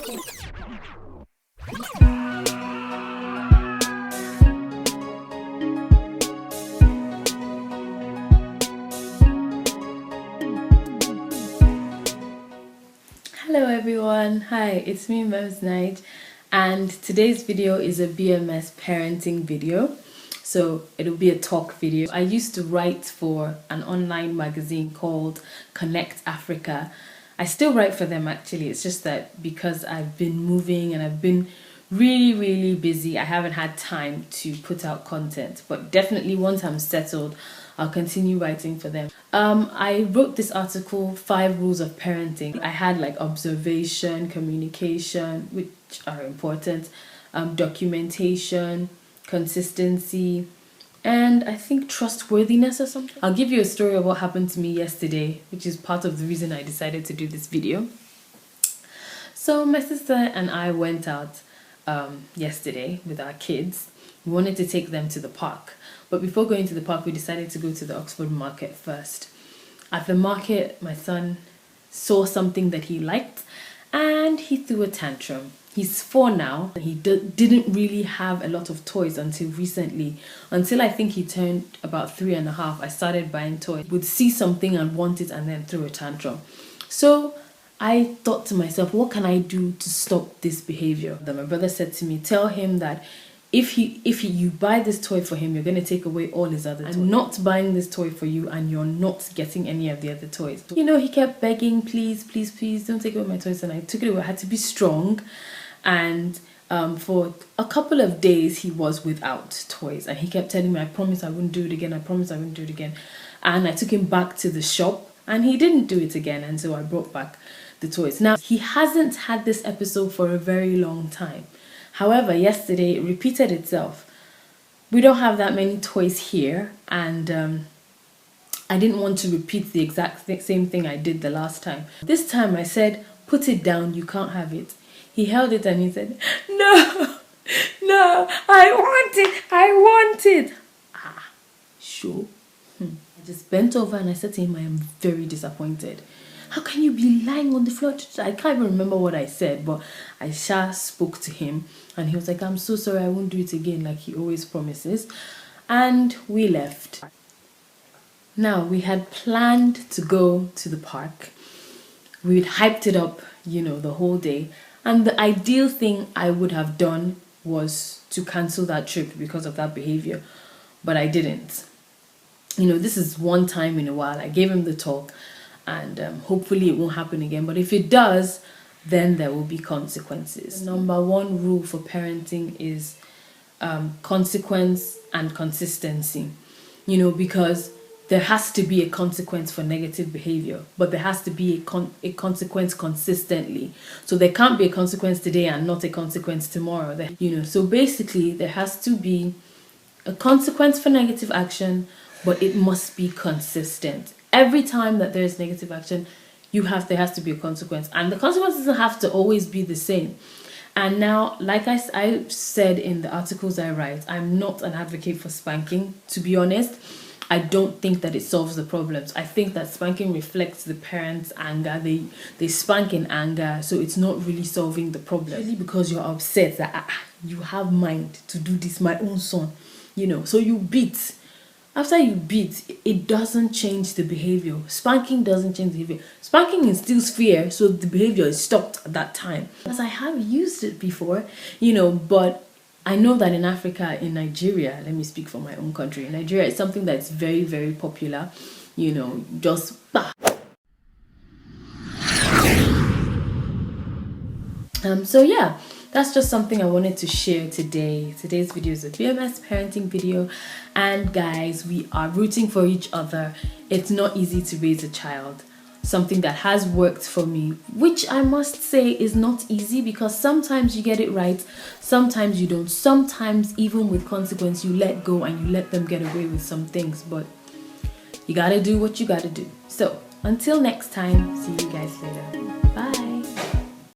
Hello everyone, hi, it's me Mums Night, and today's video is a BMS parenting video. So it'll be a talk video. I used to write for an online magazine called Connect Africa. I still write for them actually. It's just that because I've been moving and I've been really busy, I haven't had time to put out content. But definitely once I'm settled, I'll continue writing for them. I wrote this article, 5 Rules of Parenting. I had like observation, communication, which are important, documentation, consistency, and I think trustworthiness or something. I'll give you a story of what happened to me yesterday, which is part of the reason I decided to do this video. So my sister and I went out yesterday with our kids. We wanted to take them to the park. But before going to the park, we decided to go to the Oxford market first. At the market, my son saw something that he liked and he threw a tantrum. He's 4 now. He didn't really have a lot of toys until recently. Until I think he turned about 3.5, I started buying toys. Would see something and want it and then throw a tantrum. So I thought to myself, what can I do to stop this behavior? Then my brother said to me, tell him that if you buy this toy for him, you're going to take away all his other toys. I'm not buying this toy for you and you're not getting any of the other toys. You know, he kept begging, please, don't take away my toys. And I took it away. I had to be strong. And for a couple of days, he was without toys. And he kept telling me, I promise I wouldn't do it again. I promise I wouldn't do it again. And I took him back to the shop and he didn't do it again. And so I brought back the toys. Now, he hasn't had this episode for a very long time. However, yesterday it repeated itself. We don't have that many toys here, and I didn't want to repeat the exact same thing I did the last time. This time I said, put it down, you can't have it. He held it and he said, no, I want it. Ah, sure. I just bent over and I said to him, I am very disappointed. How can you be lying on the floor? I can't even remember what I said, but I just spoke to him and he was like, I'm so sorry, I won't do it again, like he always promises. And we left. Now, we had planned to go to the park. We'd hyped it up, you know, the whole day. And the ideal thing I would have done was to cancel that trip because of that behavior. But I didn't. You know, this is one time in a while. I gave him the talk. And hopefully it won't happen again. But if it does, then there will be consequences. The number 1 rule for parenting is consequence and consistency. You know, because there has to be a consequence for negative behavior, but there has to be a consequence consistently. So there can't be a consequence today and not a consequence tomorrow. You know, so basically there has to be a consequence for negative action, but it must be consistent. Every time that there is negative action, there has to be a consequence. And the consequence doesn't have to always be the same. And now, like I said in the articles I write, I'm not an advocate for spanking. To be honest, I don't think that it solves the problems. I think that spanking reflects the parents' anger. They spank in anger, so it's not really solving the problem. Really, because you're upset that you have mind to do this, my own son. You know, so you beat. After you beat, it doesn't change the behavior. Spanking doesn't change the behavior. Spanking instills fear, so the behavior is stopped at that time. Because I have used it before, you know, but I know that in Africa, in Nigeria, let me speak for my own country. In Nigeria, it's something that's very popular, you know, just bah. So yeah, that's just something I wanted to share today. Today's video is a BMS parenting video. And guys, we are rooting for each other. It's not easy to raise a child. Something that has worked for me, which I must say is not easy because sometimes you get it right, sometimes you don't. Sometimes even with consequence, you let go and you let them get away with some things. But you gotta do what you gotta do. So until next time, see you guys later.